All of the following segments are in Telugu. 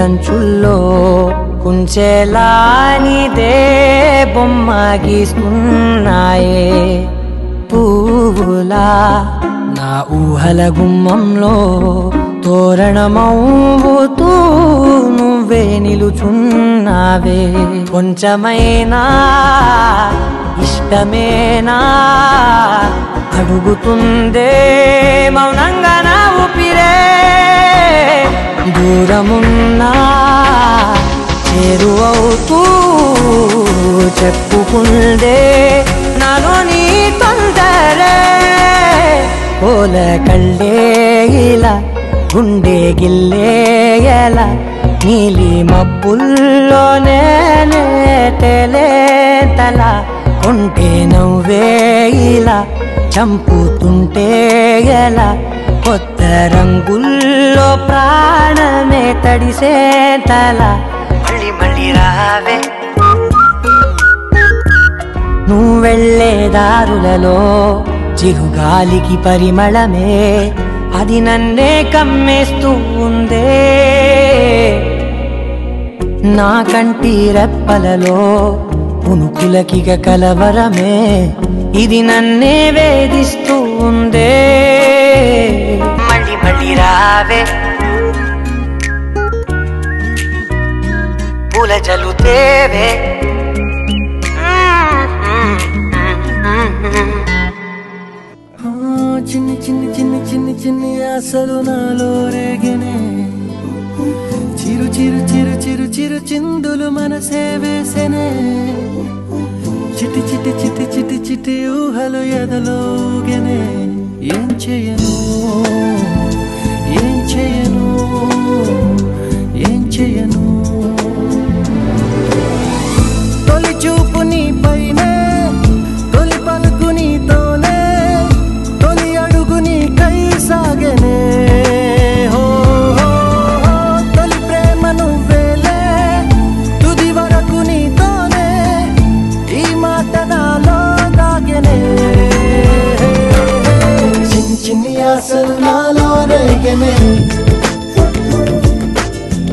అంచుల్లో కుంచెలా నీదే బొమ్మ గీస్తున్నాయే పువ్వులా నా ఊహల గుమ్మంలో తోరణమవుతూ నువ్వే నిలుచున్నావే కొంచెమైనా ఇష్టమేనా అడుగుతుందే మౌనంగా నా ఊపిరే దూరమున్నా చేరువవుతూ చెప్పుకుందే నాలో నీ తొందరే పోల కళ్ళే ఇలా గుండె గిల్లేయలా నీలి మబ్బుల్లోనే తేలేతల కొంటే నవ్వే ఇలా చంపుతుంటే ఎలా కొత్త రంగుల్లో ప్రాణమే తడిసే తల మళ్ళీ మళ్ళీ రావే నువ్వు వెళ్ళే దారులలో చిరుగాలికి పరిమళమే అది నన్నే కమ్మేస్తూ ఉందే నా కంటి రెప్పలలో పునుకులకిగ కలవరమే ఇది నన్నే వేధిస్తూ ఉందే మళ్ళీ మళ్ళీ రావే పూల జలుతేవే చిన్ని చిన్ని చిన్ని చిన్ని చిన్ని ఆశలు నాలో రేగనే చిరు చిరు చిరు చిరు చిరు చిందులు మనసే వేసెనే చిటి చిటి చిటి చిటి చిటి ఊహలు ఎదలోగనే ఏం చేయను ఏం చేయను ఏం చేయను తొలి చూపు నీ పైనే తొలి పలుకు నీతోనే తొలి అడుగు నీ కై సాగనే తొలి ప్రేమ నువ్వేలే తుది వరకు నీతోనే ఈ మాట నాలో దాగనే చిన్ని చిన్ని ఆశలు నాలో రేగనే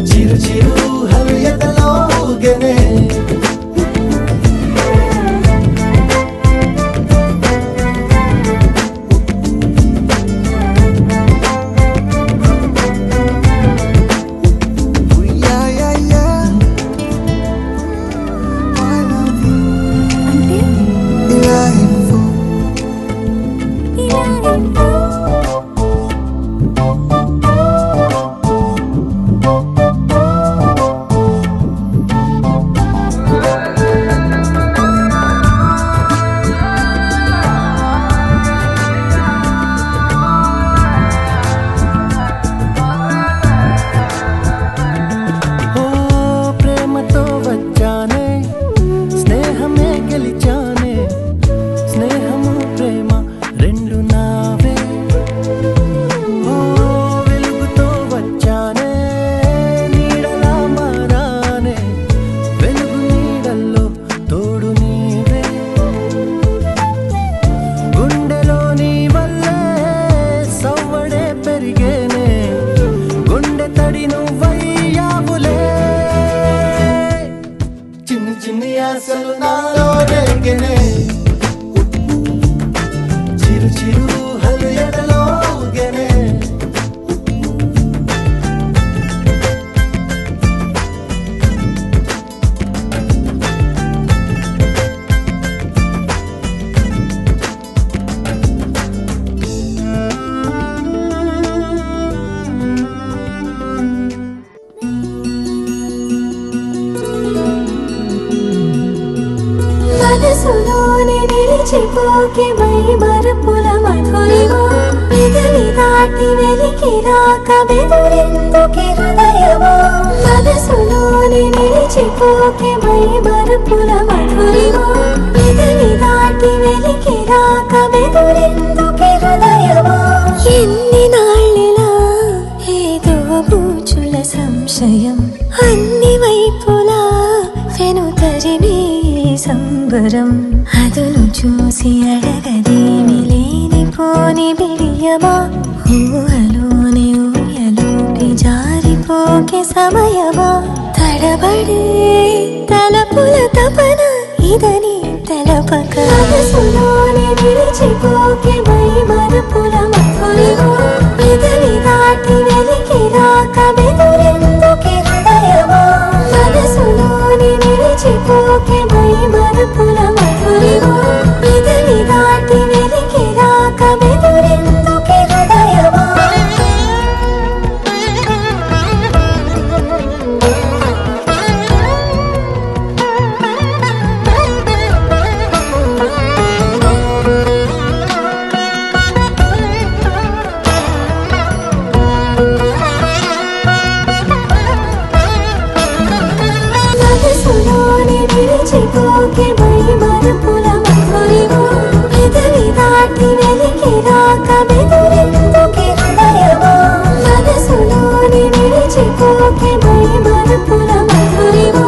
చిరు చిరు ఊహలు ఎదలోగనే మనసులోనే నిలిచిపోకే మై మరపుల మధురిమా పెదవి దాటి వెలికి రాక బెదురెందుకే హృదయమా మనసులోనే నిలిచిపోకే మై మరపుల మధురిమా పెదవి దాటి వెలికి రాక బెదురెందుకే హృదయమా ఎన్ని నాళ్ళిలా ఏదో బూచుల సంశయం అన్ని వైపులా వెను తరిమే సంబరం అదును చూసి అడగదేమి లేనిపోని బిడియమా ఊహలోని ఊయలోకి జారిపో మరిచిపోకే సమయమా తడబడే తలపుల తపన ఇదని తెలపక మనసులోనే విడిచిపోకే మై మరపుల మధురిమా ఇదని దాటి వెలికి రాక బెదురెందుకే హృదయమా మనసులోనే విడిచిపోకే మై మరపుల మధురిమా ఇదని దాటి వెలికి రాక బెదురెందుకే హృదయమా మనసులోనే విడిచిపోకే మై మరపుల మధురిమా ఇదని దాటి వెలికి రాక బెదురెందుకే హృదయమా మనసులోనే విడిచిపోకే మై మరపుల మధురిమా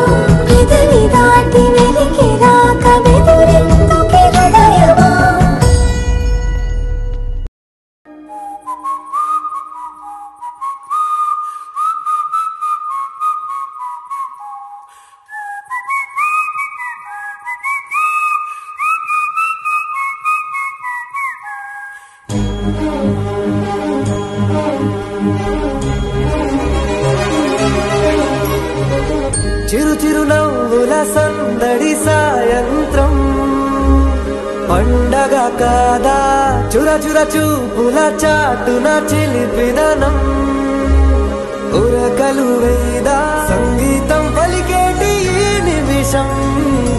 ఇదని దాటి వెలికి రాక బెదురెందుకే హృదయమా చిరు చిరు నవ్వుల సందడి సాయంత్రం పండగ కాదా చుర చుర చూపుల చాటున చిలిపిదనం ఉరకలు వేదా సంగీతం పలికేటి ఈ నిమిషం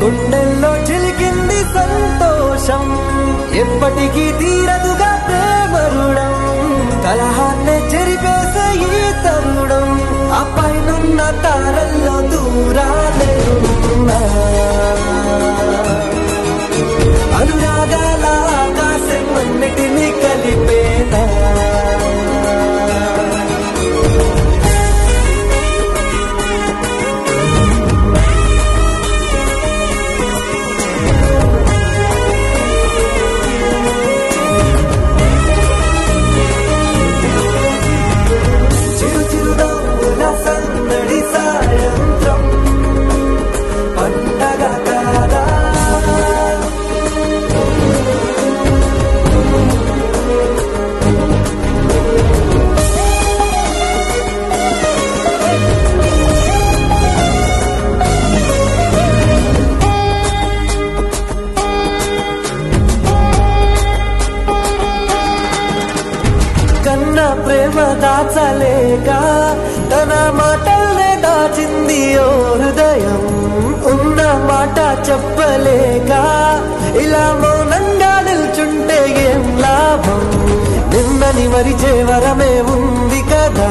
గుండెల్లో చిలికింది సంతోషం ఎప్పటికీ తీరదుగా ప్రేమ రుణం కలహాన్నే చెరిపేసే ఈ తరుణం ఆ పైనున్న తారల్లో దూరాలేనున్నా అనురాగాల ఆకాశం అన్నిటినీ కలిపేనా చిరు చిరు నవ్వుల సందడి సాయంత్రం పండగ కాదా కన్న ప్రేమ దాచలేక తన మాటల్నే దాచింది ఓ హృదయం ఉన్న మాట చెప్పలేక ఇలా మౌనంగా నిల్చుంటే ఏం లాభం నిన్నని మరిచే వరమే ఉంది కదా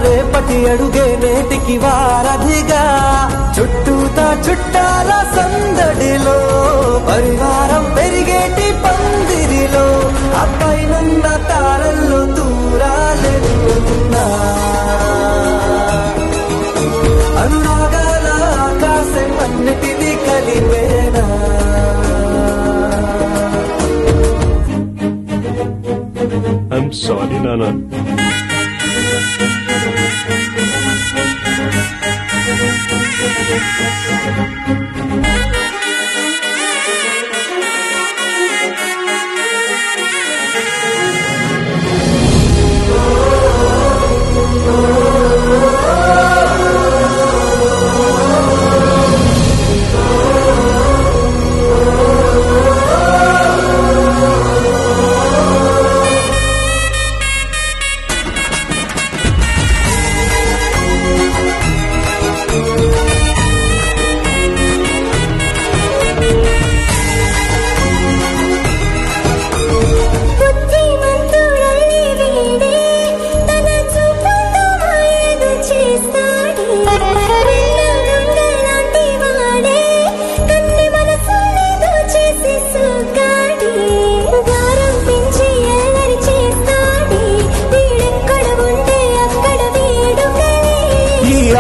రేపటి అడుగే నేటికి వారధిగా చుట్టూతా చుట్టాల సందడిలో పరివారం పెరిగేటి పందిరిలో అపైనున్న తారల్లో దూరాలెన్నున్నా అనురాగాల ఆకాశం అన్నిటినీ కలిపేనా I'm sorry, Nana.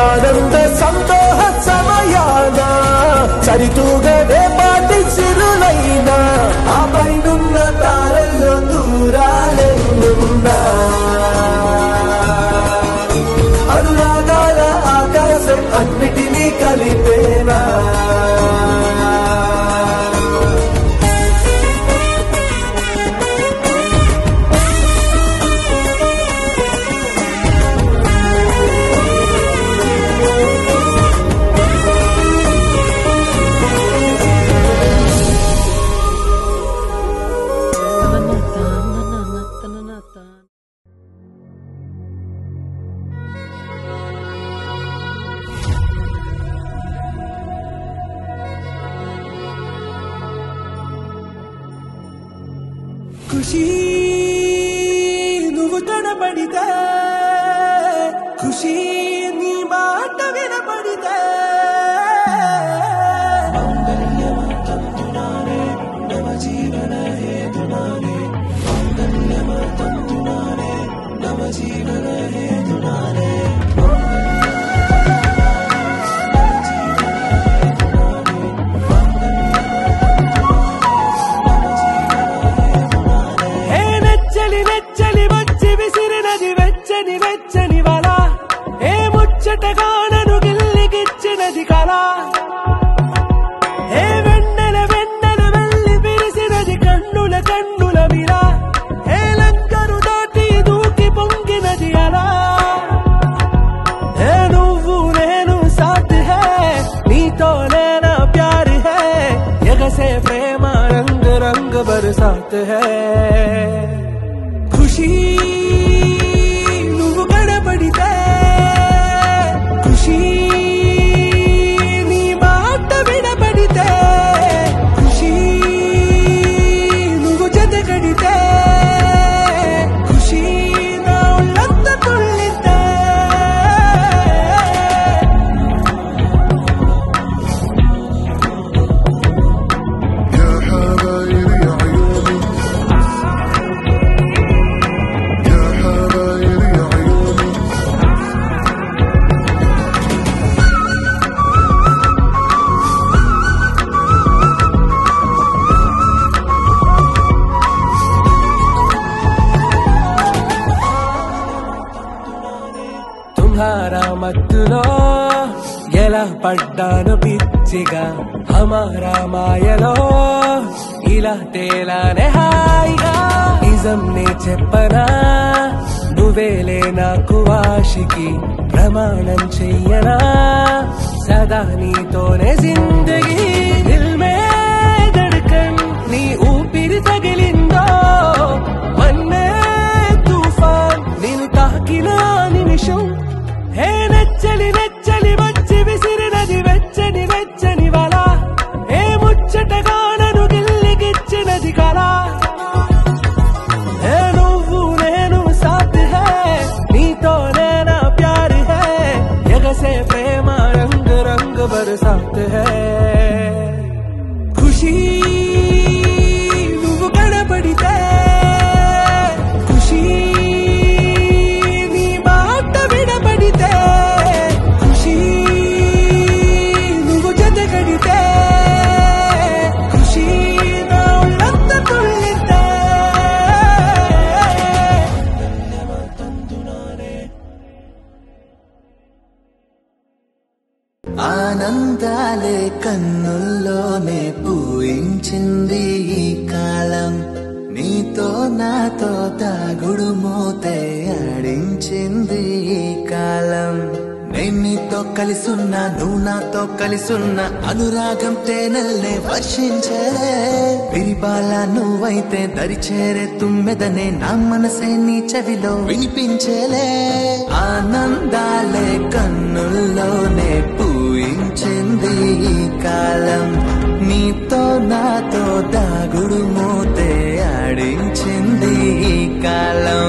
ఆనంద సంతోష సమయాన సరితూగనే పాటి సిరులైనా ఆ పైనున్న తారల్లో దూరాలెన్నున్నా అనురాగా ఖుషీ నువ్వు కనబడితే ఖుషీ నీ మాట వినబడితే మంగళ్యమాతంతునానే నవ జీవన హేతునానే మంగళ్యమాతంతునానే నవ జీవన హేతునానే ముచ్చటగానను గిల్లిగిచ్చినది కళ ఏ వెన్నెల వెన్నెల వెళ్ళి విరిసినది కన్నుల కన్నుల విరా ఏ లంకను దాటి దూకి పొంగినది అలా ఏ నువ్వు నేను సాథ్ హై నీతో నేనా ప్యార్ హై ఎగసే ప్రేమ రంగ్ రంగ్ బరసాత్ హై ఖుషీ నువ్వు కనబడితే నీ మాట వినబడితే ఖుషీ నువ్వు జతగడితే ఖుషీ నా ఒళ్ళంత తుళ్ళితే يا حبايبي عيوني يا حبايبي عيوني తుమ్హారా మత్తులో ఎలా పడ్డాను పిచ్చిగా హమారా మాయలో ఇలా తేలానే హాయిగా నిజం నే చెప్పనా నువ్వేలే నాకు ఆశికి ప్రమాణం చెయ్యనా సదా నీతోనే జిందగీ దిల్ మే ధడ్కన్ నీ ఊపిరి తగిలిందో మన్నే తుఫాన్ నేను తాకిన నిమిషం హే నచ్చలి నచ్చలి వచ్చి విసిరినది వెచ్చని వెచ్చని వల ఏ ముచ్చటగానను గిల్లిగిచ్చినది కళ ఏ నువ్వు నేను సాథ్ హై నీతో నేనా ప్యార్ హై ఎగసే ప్రేమ రంగ్ రంగ్ బరసాత్ హై ఖుషీ నువ్వు కనబడితే ఖుషీ నీ మాట వినబడితే ఖుషీ నువ్వు జతగడితే ఖుషీ నా ఒళ్ళంత తుళ్ళితే ఆనందాలే కన్నుల్లోనే పూయించింది ఈ కాలం నీతో నాతో తాగుడు మూతే ఆడించింది ఈ కాలం నేను నీతో కలిసున్నా నువ్వు నాతో కలిసున్నా అనురాగం తేనెల్నే వర్షించలే విరిబాల నువ్వైతే దరిచేరే తుమ్మెదనే నా మనసే నీ చెవిలో వినిపించలే ఆనందాలే కన్నుల్లోనే పూయించింది ఈ కాలం నీతో నాతో దాగుడు మూతే ఆడించింది ఈ కాలం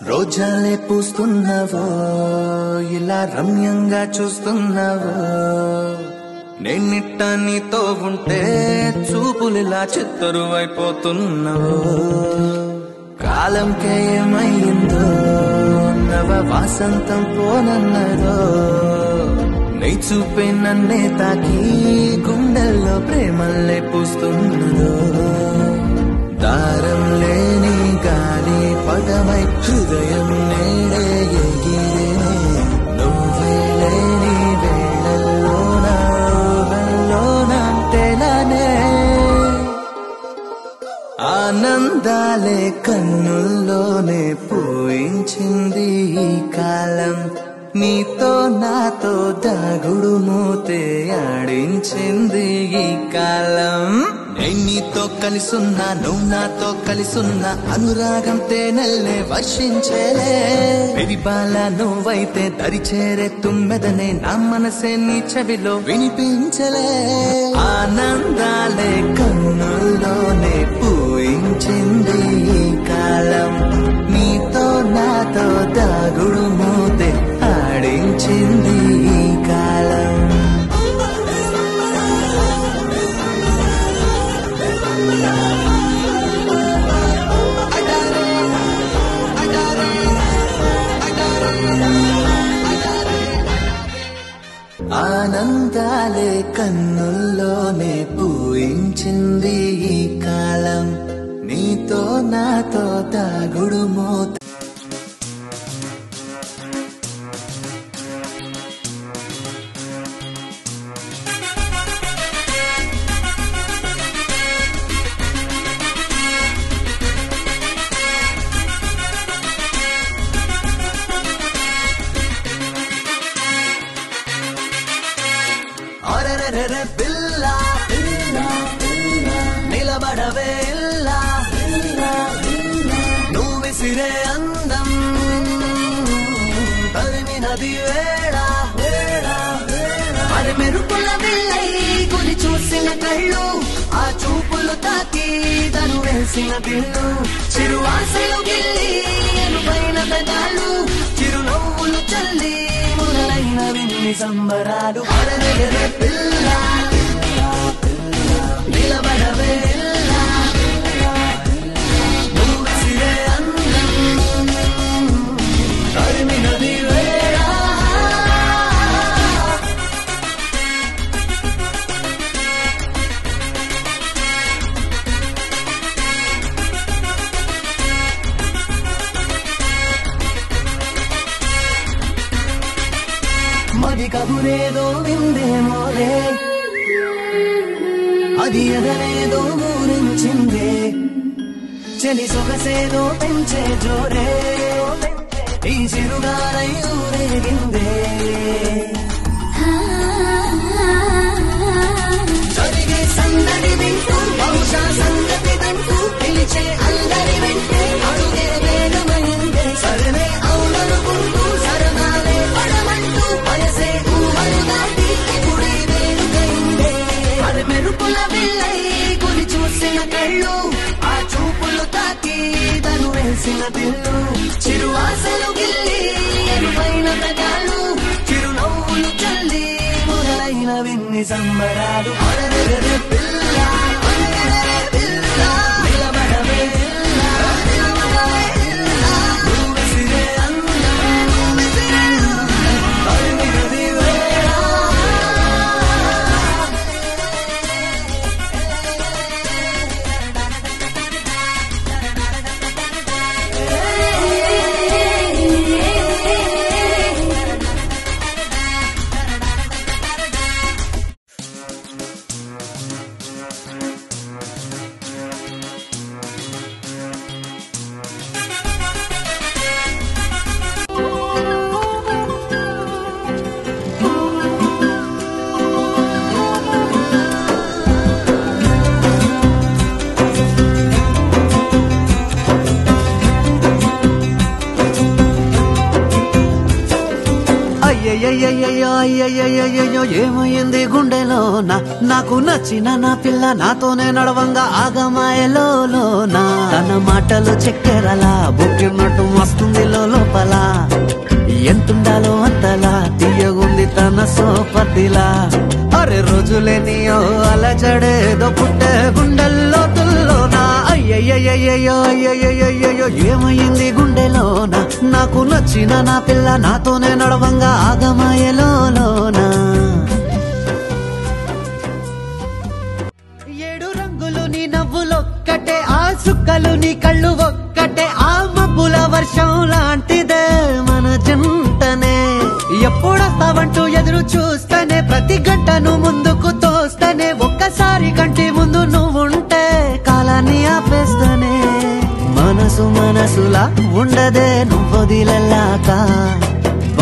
రోజాలే పూస్తున్నావో ఇలా రమ్యంగా చూస్తున్నావో నేనిట్ట నీతో ఉంటే చూపులిలా చిత్తరువైపోతున్నావో కాలంకే ఏమైందో నవ వాసంతం పోనన్నదో నీ చూపే నన్నే తాకి గుండెల్లో ప్రేమల్లే పూస్తున్నదో దారం లేని గాలి పదమై హృదయం నేడే ఎగిరేనే నువ్వే లేని వేళల్లోన తెలనే ఆనందాలే కన్నుల్లోనే పూయించింది ఈ కాలం నీతో నాతో దాగుడు మూతే ఆడించింది ఈ కాలం. నీతో కలిసున్నా నువ్వు నాతో కలిసున్నా అనురాగం తేనెల్నే వర్షించేలే. విరిబాల నువ్వైతే దరిచేరే తుమ్మెదనే నా మనసే నీ చెవిలో వినిపించలే. ఆనందాలే కన్నుల్లోనే పూయించింది ఈ కాలం. నీతో నాతో దాగుడు మూతే ఆడించింది ఈ కాలం. ఆనందాలే కన్నుల్లోనే పూయించింది ఈ కాలం. నీతో నాతో దాగుడు మూత. పిల్లా నిలబడవే ఇల్లా నువ్వు విసిరే అందం తరిమినది వేడా మరి మెరుపుల వెళ్ళై గురి చూసిన కళ్ళు ఆ చూపులు తాకి తను వేసిన దిల్లు చిరువాసలు గిల్లి ఎనుపైన పెదాలు చిరునవ్వులు చల్లి మొదలైన విన్ని సంబరాలు. పిల్లా నిలబడవే నువ్వు విసిరే అందం తరిమినది వేడా. మది కబురేదో విందేమోలే అది ఎదరేదో ఊరించిందే. చెలి సొగసేదో పెంచే జోరే ఈ చిరుగారై ఊరేగిందే. జరిగే సందడి వింటూ బహుశా సంగతి తంటూ పిలిచే అందరి వెంటూ అడుగే వేగమైందే. సరనే అవుననుకుంటూ సరదాలే పడమంటూ వయసే ఊహలు దాటి ఇప్పుడే వేడుకైందే. అది మెరుపుల వెళ్ళై గురి చూసిన కళ్ళు ఆ చూపులు తాకి తను వేసిన దిల్లు చిరువాసలు గిల్లి ఎరుపైన పెదాలు చిరునవ్వులు చల్లి మొదలైన విన్ని సంబరాలు. పిల్లా నిలబడవే నువ్వు విసిరే అందం తరిమినది వేడా. అయ్యయ్యో ఏమైంది గుండెలో నాకు నచ్చిన నా పిల్ల నాతోనే నడవంగా ఆగమాయలోనా. తన మాటలు చక్కెరలా బుక్కినట్టు వస్తుంది లోపల. ఎంతుండాలో అంతలా తీయగుంది తన సోపతిలా. అరే రోజులేనియో అలజడేదో పుట్టే గుండెల్లో తుల్లోనా. అయ్యయ్యో ఏమైంది గుండెలోనా నాకు నచ్చిన నా పిల్ల నాతోనే నడవంగా ఆగమాయలోనా. ఏడు రంగులు నీ నవ్వులొక్కటే ఆ సుక్కలు నీ కళ్ళు ఒక్కటే ఆ మబ్బుల వర్షం లాంటిదే మన జంటనే. ఎప్పుడొస్తావంటూ ఎదురు చూస్తేనే ప్రతి గంటను ముందుకు తోస్తేనే ఒక్కసారి కంటి ముందు నువ్వుంటే కాలాన్ని ఆపేస్తనే. మనసులా ఉండదే నువ్వొదిలెల్లాక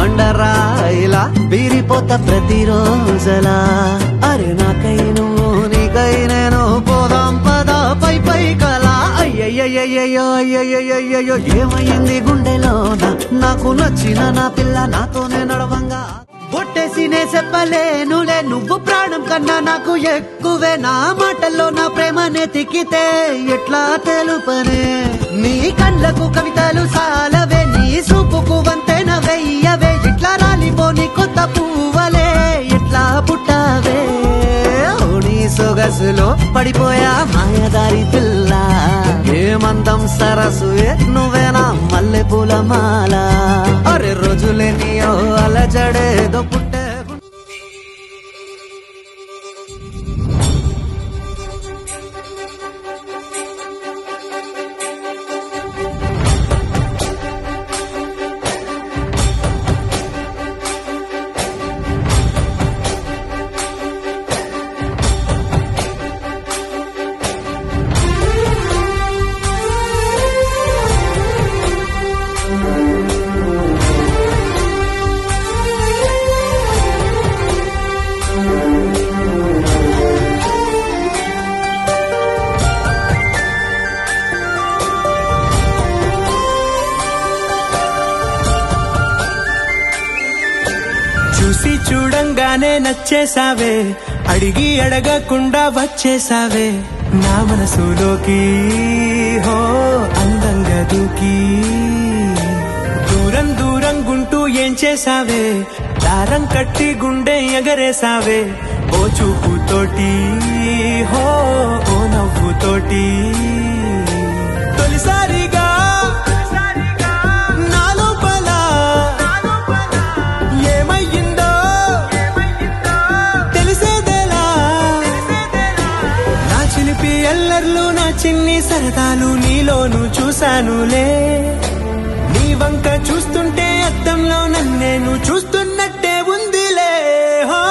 బండరా ఇలా బీరిపోతా ప్రతిరోజలా అరే నాకై నువ్వు నీకై నేను పోదాం పదా పై పై కలా అయ్యయ్యయ్యో అయ్యయ్యయ్యో ఏమైంది గుండెలోన నాకు నచ్చిన నా పిల్ల నాతోనే నడవంగా బొట్టేసి నే చెప్పలేనులే నువ్వు ప్రాణం కన్నా నాకు ఎక్కువే నా మాటల్లో నా ప్రేమనే తిక్కితే ఎట్లా తెలుపనే నీ కళ్ళకు కవితలు సాలవే నీ చూపుకు వంతెన వెయ్యవే ఇట్లా రాలిపోని కొత్త పువ్వలే ఎట్లా పుట్టావే నీ సొగసులో పడిపోయా మాయదారి పిల్ల ఏమందం సరసు నువ్వేనా మల్లె పూల మాల అరే రోజులేనియో అలజడేదో పుట్టే చూసి చూడంగానే నచ్చేసావే అడిగి అడగకుండా వచ్చేసావే నా మనసులోకి హో అందంగా దూకి దూరం దూరం గుంటూ ఏం చేసావే దారం కట్టి గుండె ఎగరేసావే ఓ చూపుతోటి హో ఓ నవ్వుతోటి తొలిసారిగా ఎల్లర్లు నా చిన్ని సరదాలు నీలోను చూశానులే నీ వంక చూస్తుంటే అద్దంలో నన్నేను చూస్తున్నట్టే ఉందిలే హో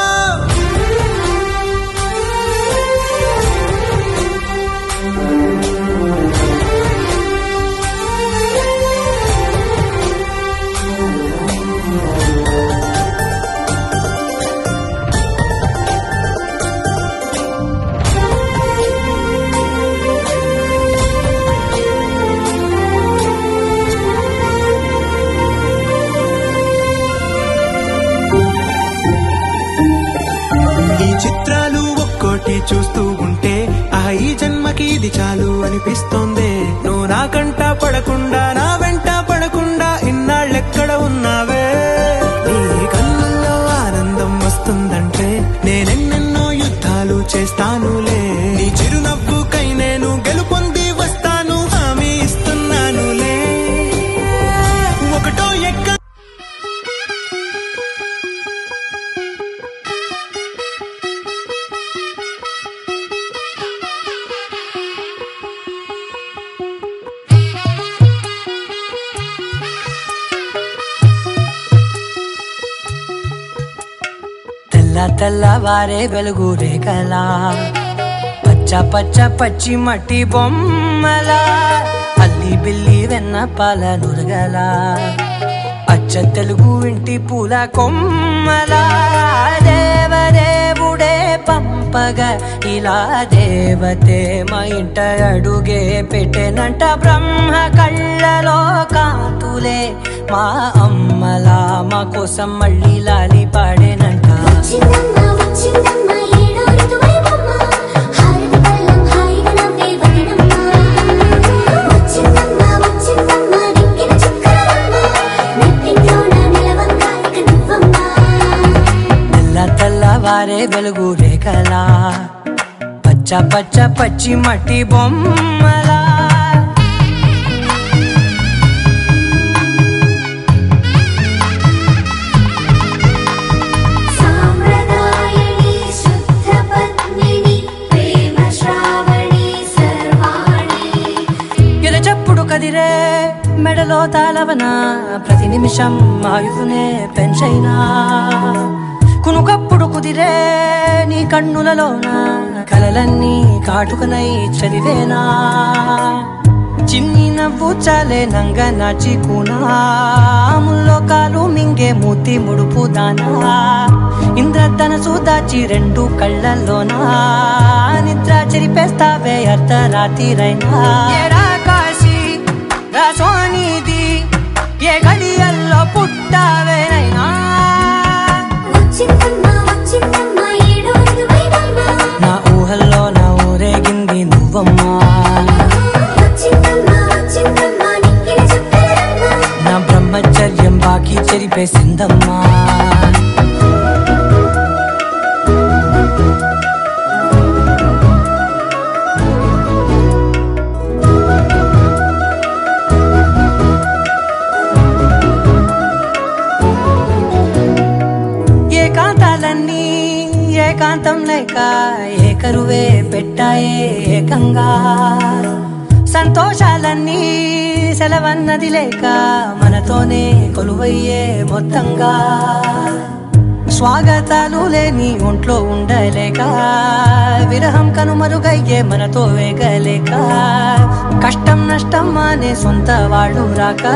చిత్రాలు ఒక్కోటి చూస్తూ ఉంటే ఈ జన్మకి ఇది చాలు అనిపిస్తోంది నువ్వు నా కంట పడకుండా నా వెంట పడకుండా ఇన్నాళ్ళెక్కడ ఉన్నావే నీ కళ్ళల్లో ఆనందం వస్తుందంటే నేనెన్నెన్నో యుద్ధాలు చేస్తానులే నీ చిరునవ్వుకై నేను గెలుపొంది వస్తాను హామీ ఇస్తున్నానులే ఒకటో ఎక్క తెల్లవారే వెలుగు రేఖలా పచ్చ పచ్చ పచ్చి మట్టి బొమ్మలా అల్లి బిల్లి వెన్న పాల నురగలా అచ్చ తెలుగు ఇంటి పూల కొమ్మలా దేవదేవుడే పంపగా ఇలా దేవతే మా ఇంట అడుగే పెట్టెనంట బ్రహ్మ కళ్ళలో కాతులే మా అమ్మలా మా కోసం మళ్ళీ లాలి పాడేనంట వచ్చిందమ్మా వచ్చిందమ్మా ఏడో ఋతువైవమ్మ హారతి పళ్ళం హాయిగా నవ్వే వదినమ్మ వచ్చిందమ్మా వచ్చిందమ్మా దిక్కిన చుక్కలమ్మ నెట్టింట్లోన నిలవంగా ఇక నువ్వమ్మా తెల్లవారే వెలుగు రేఖలా పచ్చ పచ్చ పచ్చి మట్టి బొమ్మలా కదిరే మెడలో తాళవన ప్రతి నిమిషం ఆయువునే పెంచైనా కునుకప్పుడు కుదిరే నీ కన్నులలోన కలలన్నీ కాటుకనై చదివేనా చిన్ని నవ్వు చాలే నంగ నాచికునా ముల్లోకాలు మింగే మూతి ముడుపు దానా ఇంద్రధనసు దాచి రెండు కళ్ళల్లోనా నిద్ర చెరిపేస్తావే అర్ధరాత్రిరైనా ఏరా కాశీ రా సోనిది ఏ గడియల్లో పుట్టావేనైనా వచ్చిందమ్మా వచ్చిందమ్మా ఏడో ఋతువైవమ్మా నా ఊహల్లో నా ఊరేగింది నువ్వమ్మా వచ్చిందమ్మా వచ్చిందమ్మా నిక్కిన చుక్కలమ్మా నా బ్రహ్మచర్యం బాకీ చెరిపేసిందమ్మా ఏకాంతాలన్నీ ఏకాంతం లేక ఏకరువే పెట్టాయే ఏకంగా సంతోషాలన్నీ సెలవన్నది లేక మనతోనే కొలువయ్యే మొత్తంగా స్వాగతాలు లేని ఒంట్లో ఉండలేక విరహం కనుమరుగయ్యే మనతో వేగలేక కష్టం నష్టం అనే సొంత వాళ్ళు రాక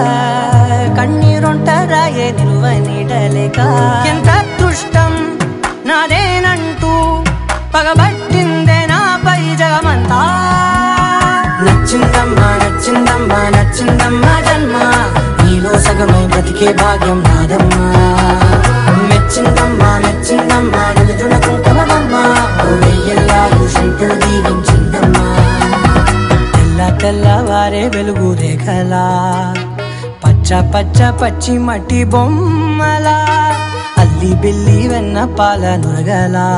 కన్నీరొంటరాయే నిలువ నీడలేక ఎంత అదృష్టం నాదేనంటూ పగబట్టిందే నాపై జగమంతా నచ్చిందమ్మా నచ్చిందమ్మా నచ్చిందమ్మా జన్మ నీలో సగమై బ్రతికే భాగ్యం నాదమ్మా మెచ్చిందమ్మా మెచ్చిందమ్మా నిలుచున కుంకుమమ్మా వెయ్యల్లాగు శంకులు దీవించిందమ్మా తెల్ల తెల్లవారే వెలుగు రేఖలా పచ్చ పచ్చ పచ్చి మట్టి బొమ్మలా అల్లి బిల్లి వెన్న పాల నురగలా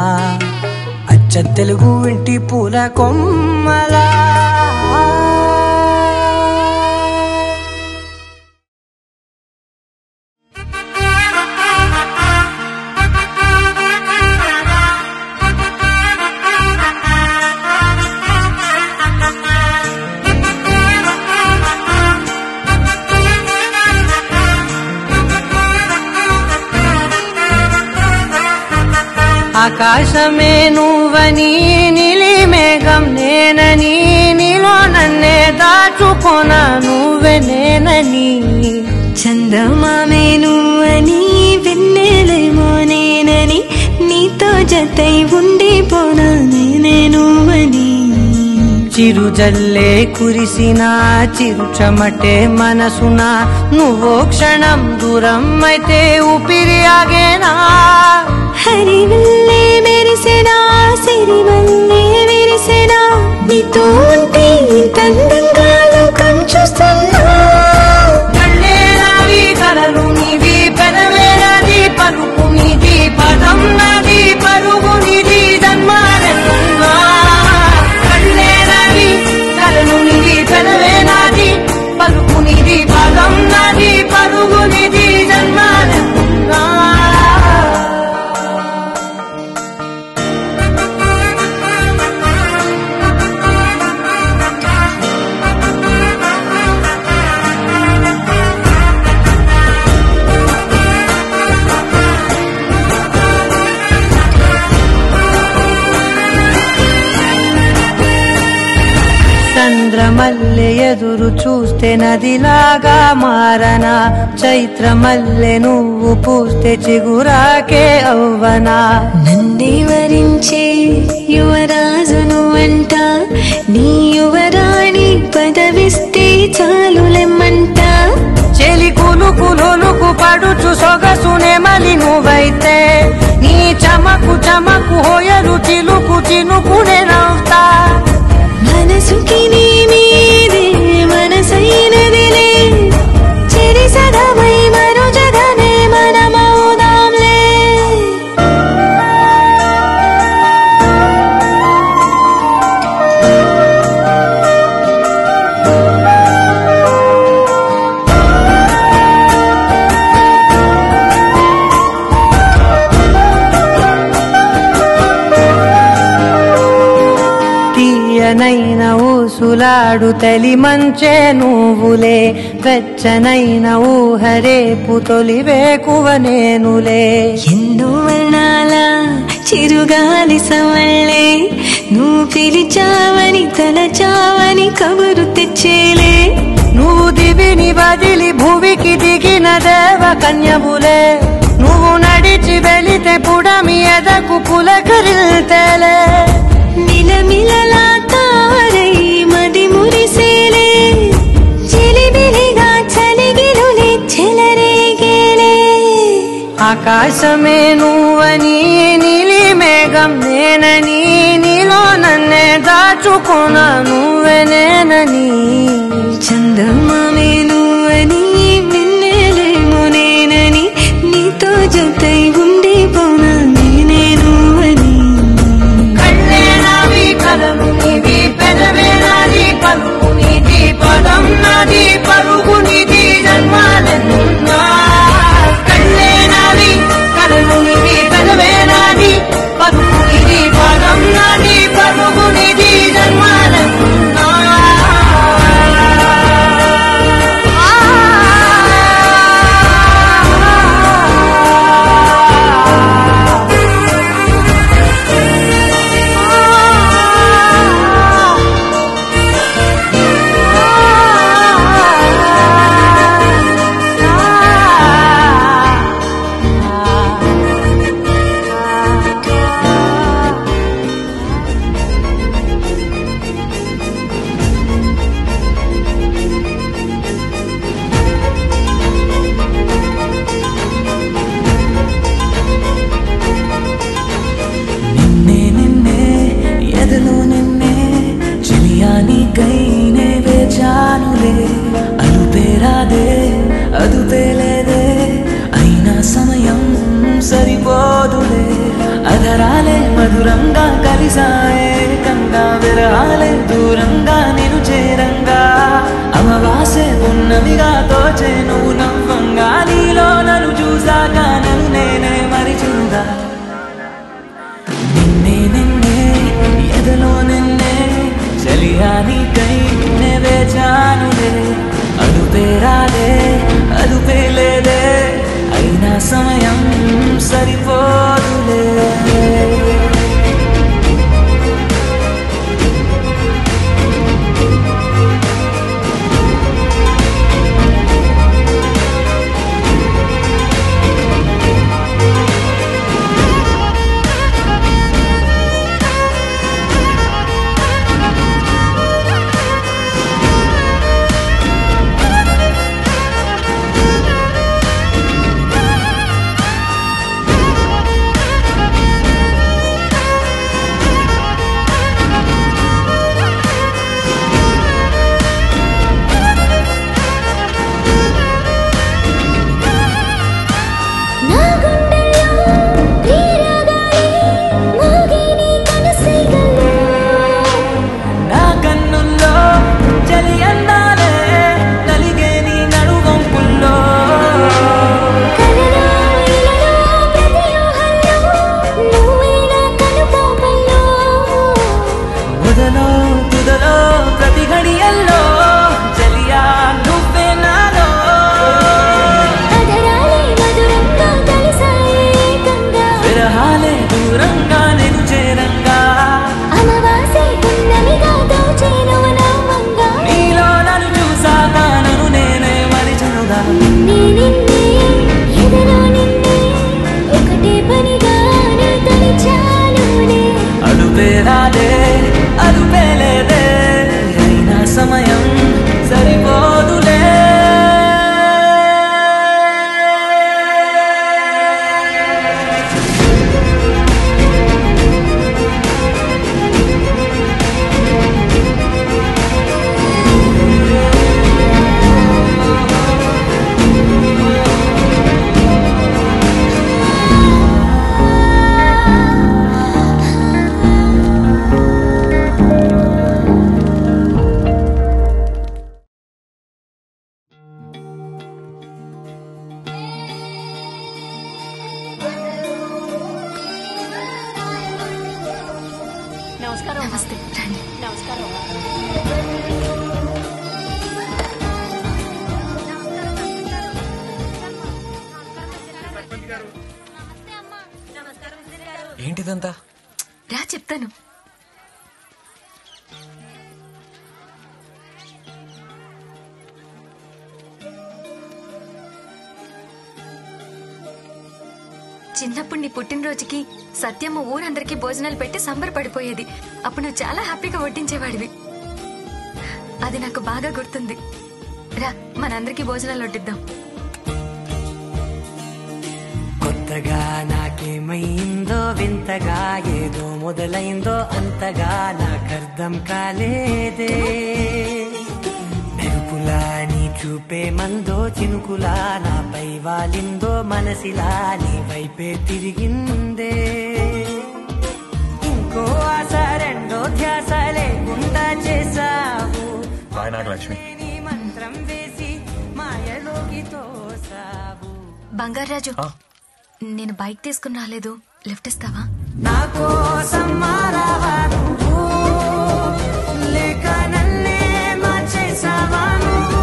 అచ్చ తెలుగు ఇంటి పూల కొమ్మలా ఆకాశమే నువ్వని నీలి మేఘం నేనని నీలో నన్నే దాచుకోన నువ్వే నేనని చందమామే నువ్వని వెన్నెలేమో నేనని నీతో జతై ఉండిపోనా నేనే నువ్వని చిరు జల్లే కురిసిన చిరు చెమటే మనసున నువ్వో క్షణం దూరం అయితే ఊపిరి ఆగేనా హరివల్లే మెరిసెనా సిరివల్లే విరిసెనా నీతో ఉంటే ఇంతందంగా లోకం చూస్తున్నా కళ్ళే నావి కలలు నీవి పెదవే నాది పలుకు నీది పదం నాది పరుగు నీది జన్మారెన్నా కళ్ళే నావి కలలు నీవి పెదవే నాది పలుకు నీది పదం నాది పరుగు నీది జన్మారెన్నా చంద్రమల్లె ఎదురు చూస్తే నదిలాగా మారనా చైత్రమల్లె నువ్వు పూస్తే చిగురాకే అవ్వనా నన్నే వరించే యువరాజును అంట నీ యువరాణి పదవిస్తే చాలులెమ్మంట చెలి కులుకు పడుచు సొగసునే మలి నువ్వైతే నీ చమకు చమకు హోయలు చిలుకు చినుకునే నవ్వుతా మనసుకి నీ మీదే మనసైనదిలే చెరి సదమై మరో జగనే మనమౌదాంలే తీయనైన ఊసులాడు తలి మంచే నువ్వులే వెచ్చనైన ఊహరేపు తొలి వేకువ నేనులే ఎన్నో వర్ణాల చిరుగాలి సవళ్ళే నువ్వు పిలిచావని తలచావని కబురు తెచ్చేలే నువ్వు దివిని బదిలి భూమికి దిగిన దేవ కన్యములే నువ్వు నడిచి వెళితే పుడమి ఎదకు పులకరిల్తేలే మిలమిలలా తారై మది మురిసేలే చిలిబిలిగా చలిగిలులే చెలరేగేలే ఆకాశమే నువ్వని నీలి మేఘం నేనని నీలో నన్నే దాచుకున్నా నువ్వే నేనని చందమామే నువ్వని వెన్నెలేమో నేనని నీతో జతై ఉండిపోనా నేనే నువ్వని కళ్ళే నావి కలలు నీవి పెదవే నాది పలుకు నీది పదం నాది పరుగు నీది జన్మాలెన్నున్నా కళ్ళే నావి కలలు నీవి పెదవే నాది పలుకు నీది పదం నాది పరుగు నీది జన్మాలెన్నున్నా సరిపోదులే అధరాలే మధురంగా కలిసాయే కంగా విరహాలే దూరంగా నేను చేరంగా అమవాసే ఉన్నవిగా తోచే నువ్వు నవ్వంగా నీలో నన్ను చూసాక నన్ను నేనే మరిచుగా నిన్నే నిన్నే ఎదలో నిన్నే చలియానికై నే వేచానులే అదుపేరాలే అదుపేలేదే అయినా సమయం సరిపోదులే సమయం సరిపోదులే నమస్తే నమస్కారం. నమస్తే అమ్మా. నమస్కారం గారు. ఏంటిదంతా? రా చెప్తాను. చిన్నప్పుడు నీ పుట్టినరోజుకి సత్యమ్మ ఊరందరికీ భోజనాలు పెట్టి సంబరపడిపోయేది. అప్పుడు నువ్వు చాలా హ్యాపీగా వడ్డించేవాడివి. అది నాకు బాగా గుర్తుంది. రా మనందరికీ భోజనాలు వడ్డిద్దాం. కొత్తగా నాకేమైందో వింతగా ఏదో మొదలైందో అంతగా నాకర్థం కాలేదే. మెరుపులా నీ చూపే మందో చినుకులా నాపై వాలిందో మనసిలా నీ వైపే తిరిగిందే. ఇంకో ఆశ రెండో ధ్యాస లేకుండా చేసావు. నీ మంత్రం వేసి మాయలోకి తోసావు. బంగారాజు, నేను బైక్ తీసుకుని రాలేదు, లిఫ్ట్ ఇస్తావా? నా కోసం మారావా నువ్వు, లేక నన్నే మార్చేసావా నువ్వు.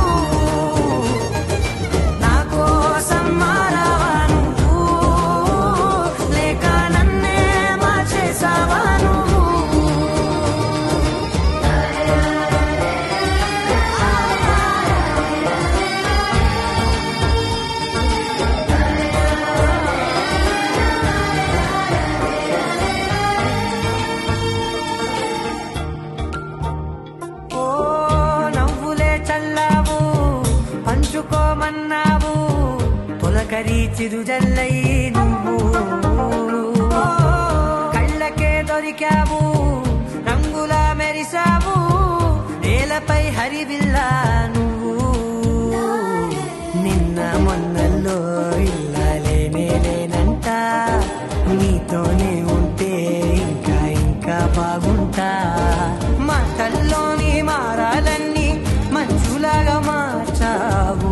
నా కోసం మారావా నువ్వు, లేక నన్నే మార్చేసావా నువ్వు. పంచుకోమన్నావు తొలకరి చిరుజల్లై నువ్వు. కళ్ళకే దొరికావు రంగులా మెరిసావు. నేలపై హరివిల్లా నువ్వు. నిన్న మొన్నల్లో ఇలా లేనే లేనంట. నీతోనే ఉంటే ఇంకా ఇంకా బాగుంటా. మాటల్లోని మారాలన్నీ మంచులాగా మార్చావు.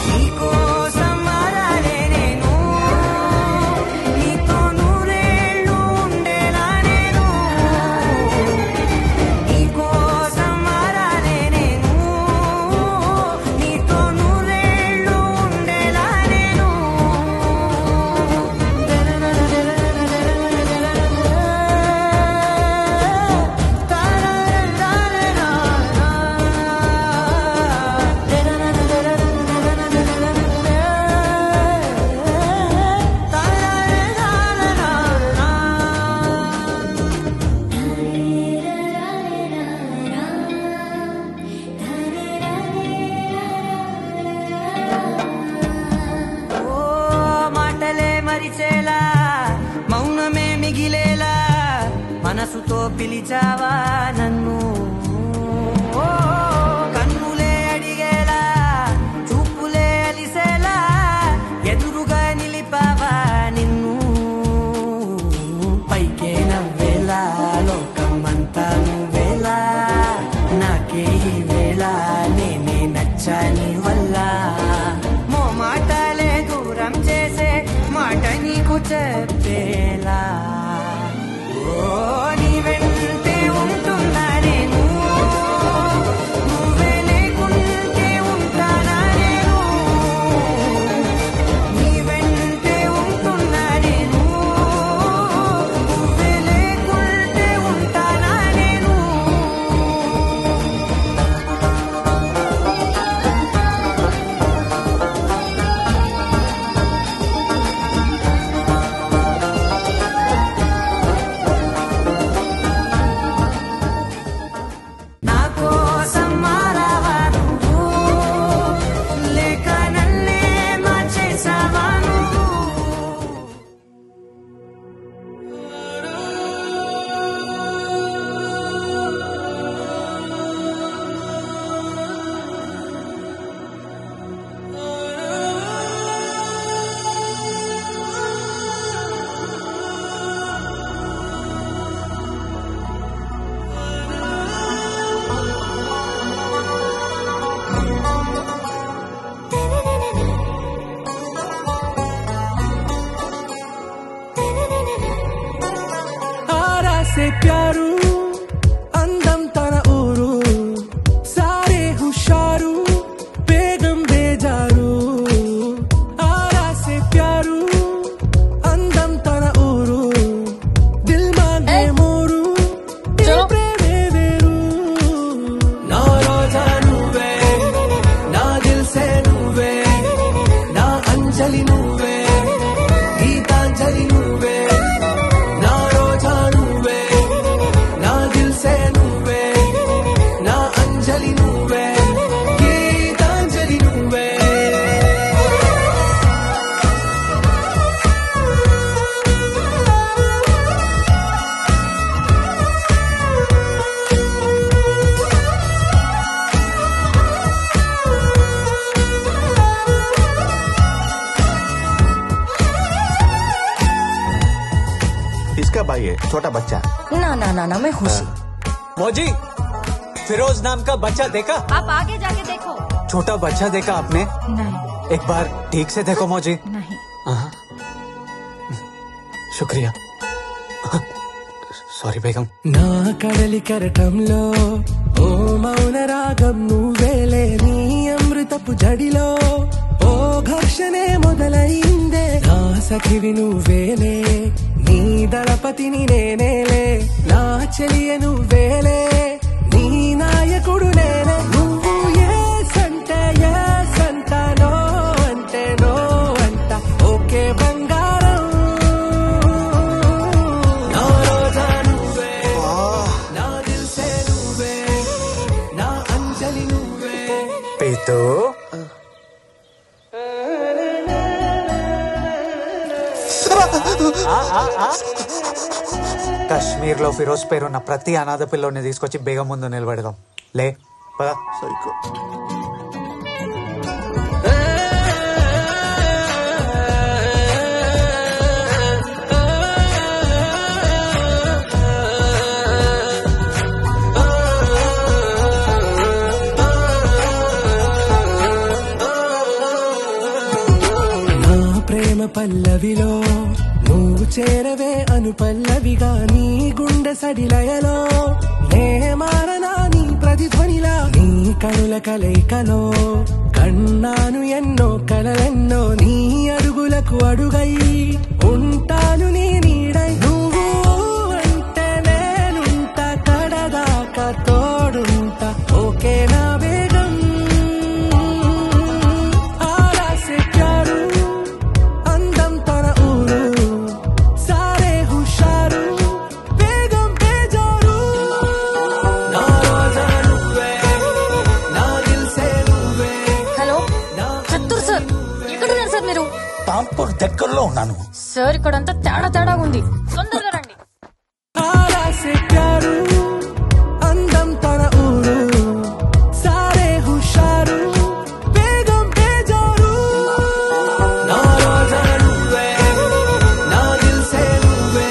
నీకోసం మారాలే నేను, నీతో నూరేళ్ళు ఉండేలా నేను. నీకోసం మారాలే నేను, నీతో నూరేళ్ళు ఉండేలా నేను. మరిచేలా మౌనమే మిగిలేలా మనసుతో పిలిచావా నన్ను. కన్నులే అడిగేలా చూపులే అలిసేలా ఎదురుగా నిలిపావా నిన్ను. పైకే నవ్వేలా లోకమంతా నువ్వేలా. నాకే ఈ వేళ నేనే నచ్చాని వల్ల. మాటలే దూరం చేసే మాట నీకు చెప్పేలా. ఓ నీ వెంటే ఉంటున్నా నేను, నువ్వే లేకుంటే ఉంటానా నేను. నీ వెంటే ఉంటున్నా నేను, నువ్వే లేకుంటే ఉంటానా నేను. से प्यारू అందం తన ఊరు సారే హుషారు బేగం బేజారు ఆరా से प्यारू అందం भाई है, छोटा बच्चा। ना ना ना ना मैं खुशी। मौजी, फिरोज नाम का बच्चा देखा? आप आगे जाके देखो। छोटा बच्चा देखा आपने? नहीं। एक बार ठीक से देखो मौजी। नहीं। शुक्रिया। సారీ బేగం. నా కడలి కెరటంలో ఓ మౌన రాగం నువ్వేలే, నీ అమృతపు జడిలో ఓ ఘర్షణే మొదలైందే. నా సఖివి నువ్వేలే, నీ దళపతిని నేనేలే, నా చెలియ నువ్వేలే, నీ నాయకుడు నేనే. నువ్వు ఏ సంటే ఏ సంట, నో అంటే నో అంట, ఓకే బంగారం. పీతూ, కశ్మీర్ లో ఫిరోజ్ పేరున్న ప్రతి అనాథ పిల్లోని తీసుకొచ్చి బేగం ముందు నిలబెడదాం. లే పద. పల్లవిలో నువ్వు చేరవే అను పల్లవిగా, నీ గుండె సడిలయలో నే మారనా నీ ప్రతిధ్వనిలా. నీ కనుల కలయికలో కన్నాను ఎన్నో కలలెన్నో, నీ అడుగులకు అడుగై ఉంటాను నీ నీడై. నువ్వు అంటే నేనుంటా, కడదాకా తోడుంటా, ఓకే నా బేగం. కాంపూర్ దగ్గరలో ఉన్నాను సార్. ఇక్కడంతా తేడా తేడా ఉంది, తొందరగా రండి. అందం తన ఊరు, సారే హుషారు, బేగం బేజారు. నా రోజా నువ్వే, నా దిల్సే నువ్వే,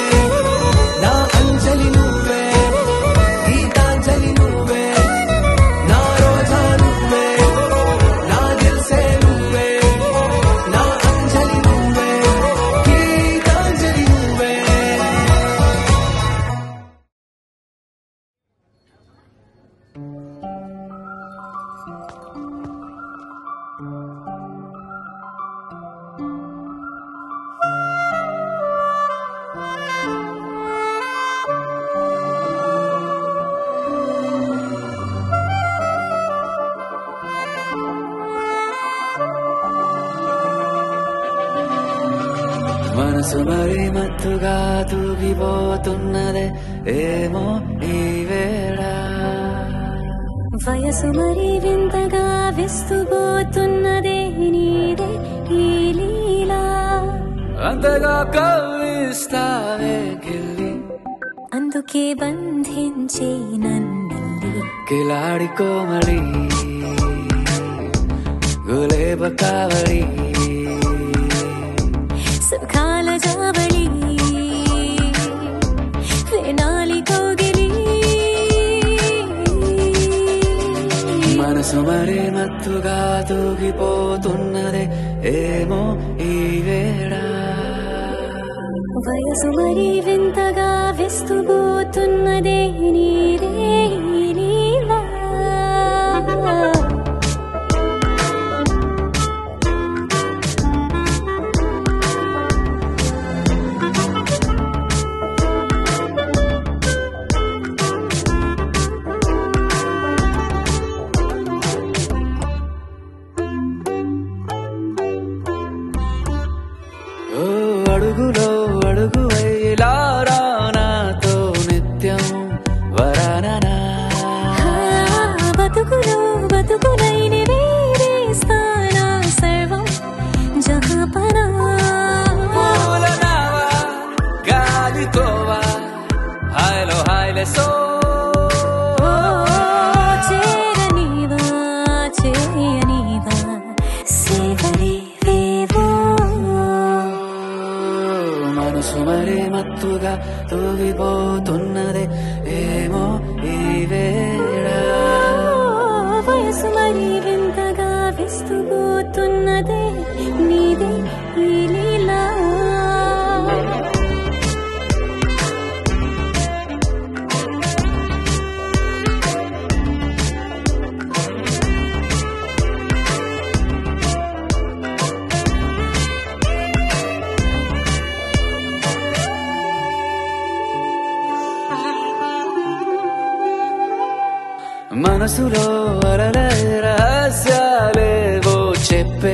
నా అంజలి నువ్వే, గీతాంజలి నువ్వే. నా రోజా నువ్వే, నా దిల్సే నువ్వే, నా అంజలి నువ్వే, గీతాంజలి నువ్వే. మనసు మరి మత్తుగా తూగిపోతున్నదే ఏమో ఈ వేళ. వయసు మరి వింతగా విస్తుపోతున్నదే నీదే ఈ లీలా. అంతగా కవ్విస్తావే గిల్లి, అందుకే బంధించే నన్ను కిలాడి కోమడి గులేబ కావడి. సుఖాల జావళి వేనాలి కోగిలి. మనసు మరి మత్తుగా తూగిపోతున్నదే ఏమో ఈ వేళ. వయసు మరి వింతగా విస్తుపోతున్నదే నీదే ఈ లీలా. అడుగులో అడుగు వేలారా నాతో నిత్యం వరాననా. బతుకులో బతుకునైన వేరేస్తానా సర్వం జహాపనా. పూలనావా గాలితోవా హాయ్లో హాయ్లే సో. చేరనీవా చేయనీవా సేవరే వేవో. మనసు మరే మత్తుగా తూగిపోతున్నదే ఏమో ఈ వేళ వయసు మరి వింతగా విస్తుపోతున్నదే నీదే ఈ లీలా మనసులో అలలే రహస్యాలేవో చెప్పే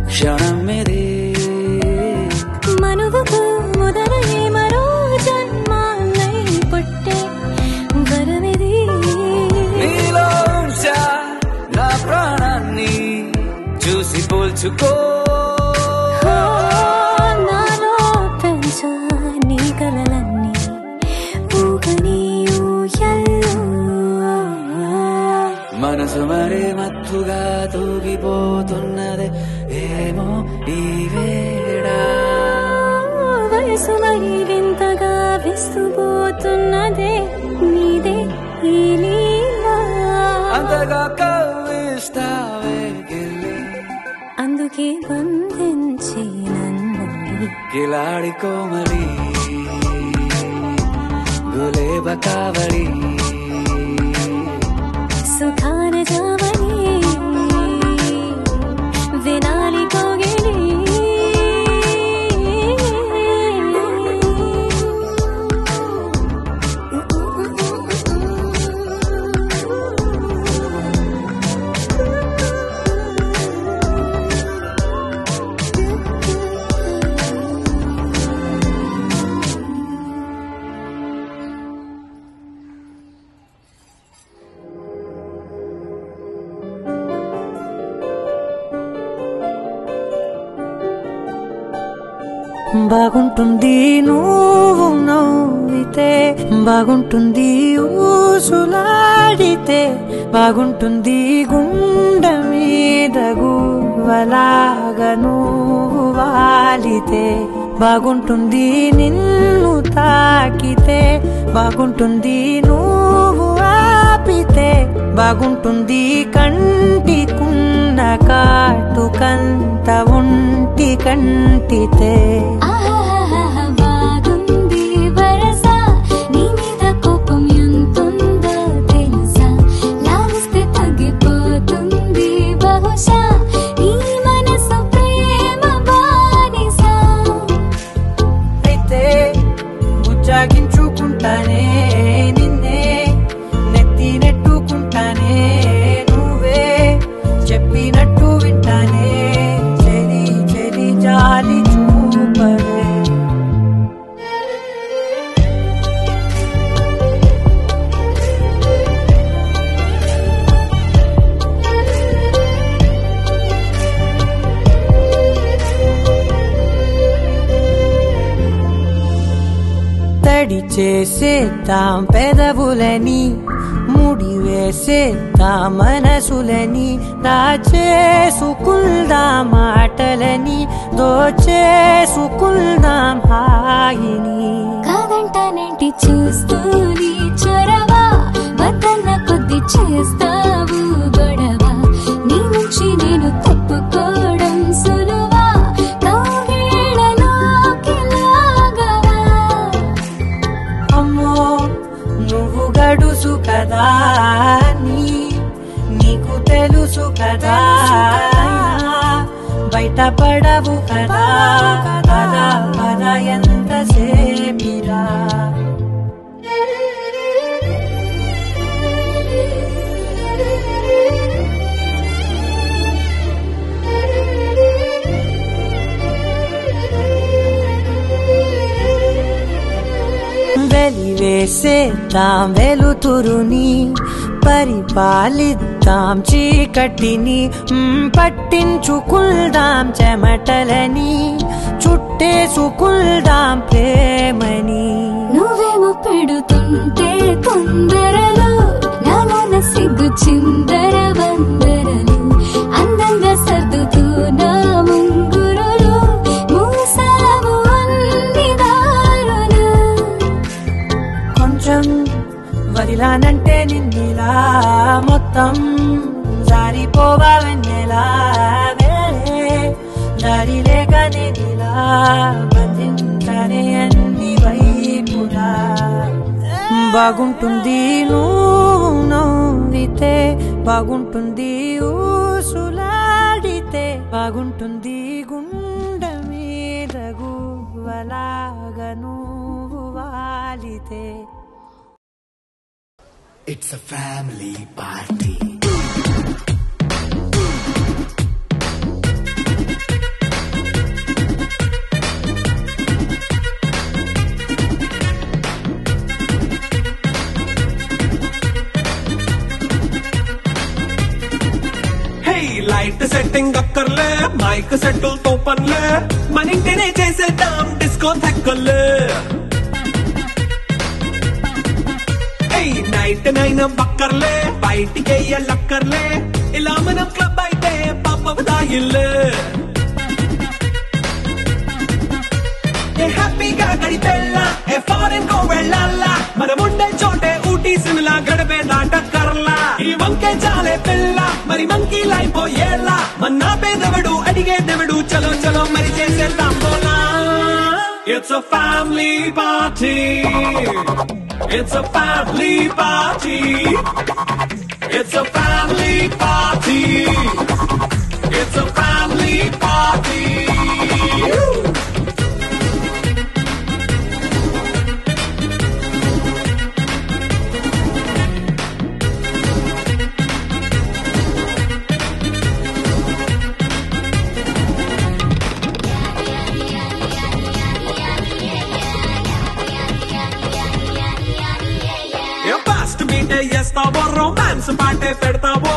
క్షణం ఇది మనువుకు మొదలయ్యే మరో జన్మాన్నై పుట్టే వరమిది నీలో ఉంచా నా ప్రాణాన్ని చూసి పోల్చుకో నాలో పెంచా నీ కలలన్నీ ఊగని ఊయల్లో మనసు మరే మత్తుగా తూగిపోతున్నదే ఏమో ఈ వేళ వయసు మరి వింతగా విస్తుపోతున్నదే నీదే ఈ లీలా అంతగా కవ్విస్తావే గిల్లి అందుకే బంధించి నన్ను కిలాడి కోమలి గులేబ కావడి సుఖాన జావని వినాలి కోగిలి బాగుంటుంది నువ్వు నవ్వితే బాగుంటుంది ఊసులాడితే బాగుంటుంది గుండె మీద గువ్వలాగా నువ్వు వాలితే బాగుంటుంది నిన్ను తాకితే బాగుంటుంది నువ్వు ఆపితే బాగుంటుంది కంటికున్న కాటుకంత ఒంటి కంటితే బాగుంది వరస నీ మీద కోపం ఎంతుందో తెలుసా లాలిస్తే తగ్గిపోతుంది బహుశా నీ మనసు ప్రేమ బానిస అయితే బుజ్జాగించుకుంటానే నిన్నే నెత్తి నెట్టుకుంటానే నువ్వే చెప్పినట్టు వింటానే చెలి చెలి జాలి చూపవే తడి చేసేద్దాం పెదవులని ముడి వేసేద్దాం మనసులని దాచేసుకుందాం మాటలని దోచేసుకుందాం హాయిని కాదంటానేంటి చూస్తూని చొరవ వద్దన్న కొద్ది చేస్తావు గొడవ నీ నుంచి నేను తప్పుకోవడం సులువా కౌగిళ్ళలోకి లాగవా అమ్మో నువ్వు గడుసు కదా నీకు తెలుసు కదా బయటపడవు కదా పద పద ఎంతసేపిరా వెలివేసేద్దాం వెలుతురుని పరిపాలిద్దాం చీకటిని పట్టించుకుందాం చెమటలని చుట్టేసుకుందాం ప్రేమని నువ్వేమో పెడుతుంటే తొందరలో నాలోన సిగ్గు చిందర వందరలు అందంగా సర్దుతూ నా ముంగురులు మూసావు అన్ని దారులు మొత్తం జారిపోవా వెన్నెలా దారి లేక నిలా బంధించనే అన్ని వైపులా బాగుంటుంది నువ్వు నవ్వితే బాగుంటుంది ఊసులాడితే బాగుంటుంది గుండె మీద గువ్వలాగా నువ్వు వాలితే It's a family party. Light setting అక్కర్లే మైక్ సెట్టులతో పనులే మన ఇంటినే చేసేద్దాం డిస్కో తెక్కలే నైట్ నైన్ బక్కర్లే బయటికి వెళ్ళక్కర్లే ఇలా మనం క్లబ్ అయితే పాపదాయిల్లే హ్యాపీగా గడిపెళ్ళా ఫారెన్ కో వెళ్ళాలా మనం ఉండే చోటే ఊటీ సిమ్లా గడిపే దాటక్కర్లా ఈ వంకే చాలే పిల్ల మరి మంకీ లైపోయేలా మన్నా పేదవడు అడిగేదెవడు చలో చలో మరి చేసేద్దాం బోలా It's a family party. It's a family party. It's a family party. It's a family party. చేస్తావో రొమాన్స్ పాటే పెడతావో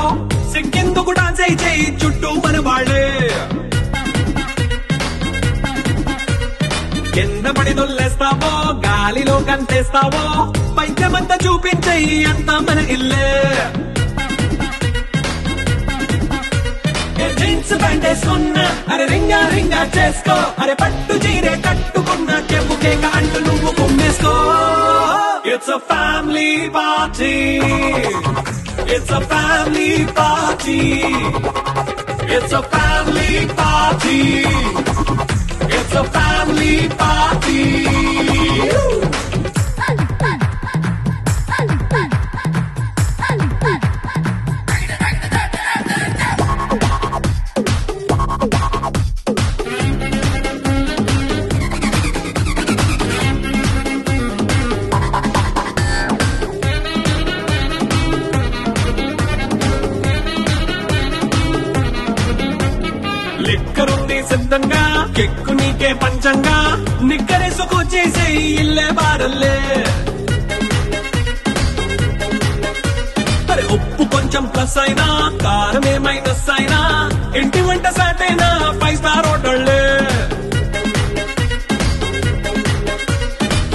సిగ్గెందుకు డాన్స్ అయి చేయి చుట్టూ మన వాళ్ళే కింద పడి దొల్లేస్తావో గాలిలో కంటేస్తావో పైద్యమంతా చూపించేయి అంతా మన ఇల్లే జీన్స్ ప్యాంటేసుకున్నా అరే రింగా రింగా చేసుకో అరే పట్టు చీరే కట్టుకున్నా చెప్పు కేక అంటూ నువ్వు కుమ్మేసుకో It's a family party. It's a family party. It's a family party. It's a family party. సిద్ధంగా కెక్కు నీకే పంచంగా నిక్కరేసుకు చేసే ఇల్లే బారల్లే అరే ఉప్పు కొంచెం ప్లస్ అయినా కారమే మైనస్ అయినా ఇంటి వంట సాటైనా 5 స్టార్ హోటళ్ళే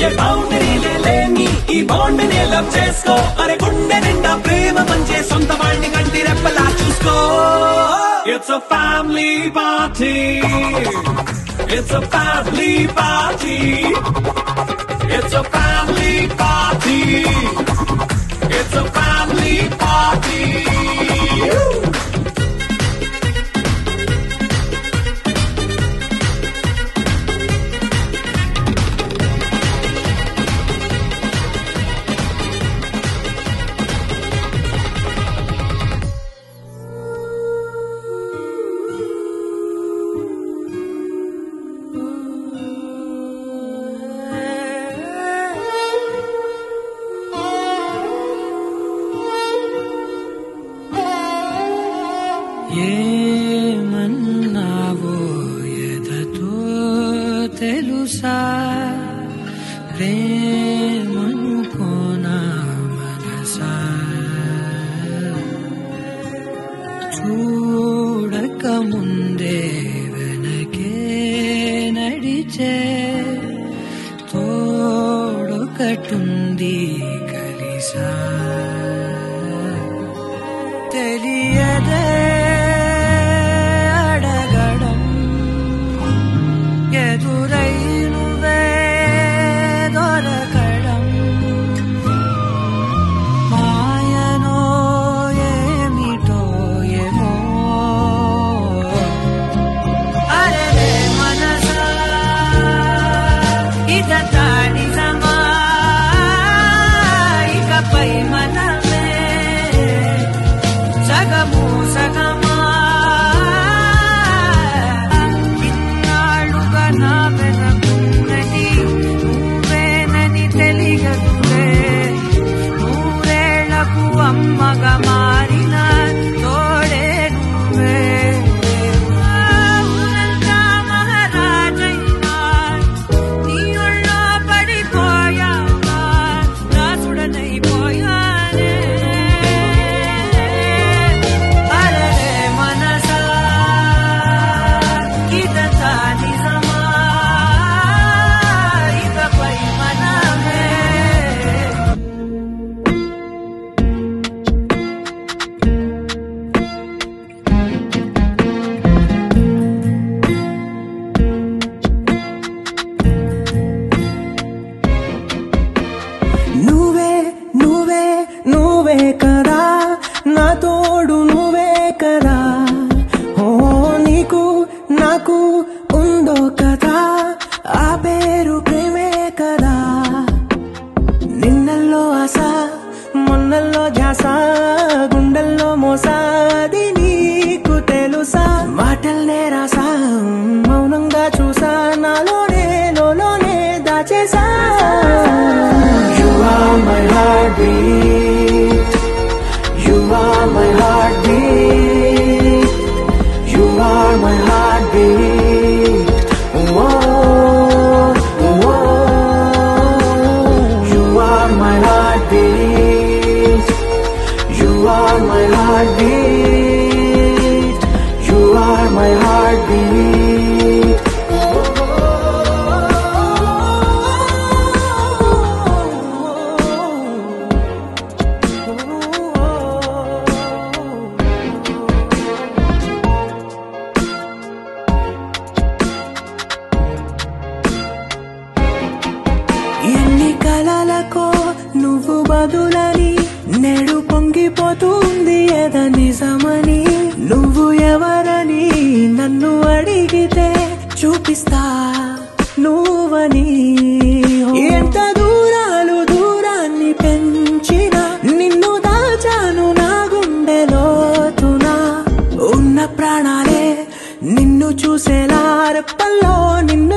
ఏ బౌండరీలే లేని ఈ బాండ్ నే లవ్ చేసుకో అరే గుండె నిండా ప్రేమ మంచే సొంత వాడిని కంటి రెప్పలా చూసుకో It's a family party. It's a family party. It's a family party. It's a family party. ఏమన్నావో ఎదతో తెలుసా ప్రేమనుకోనా మనసా చూడక ముందే వెనకే నడిచే తోడొకటుంది కలిసా తెలియదే అడగడం ఎదురై నువ్వే దొరకడం మాయనో ఏ తెలుసా You are my heartbeat You are my heartbeat You are my heartbeat Whoa, whoa. You are my heartbeat You are my heartbeat You are my heartbeat ఎన్ని కలలకో నువ్వు బదులని నేడు పొంగిపోతుంది ఎద నిజమని నువ్వు ఎవరని నన్ను అడిగితే చూపిస్తా నువ్వని ఎంత దూరాలు దూరాన్ని పెంచినా నిన్ను దాచాను నా గుండెలోతునా ఉన్న ప్రాణాలే నిన్ను చూసేలా రెప్పల్లో నిన్ను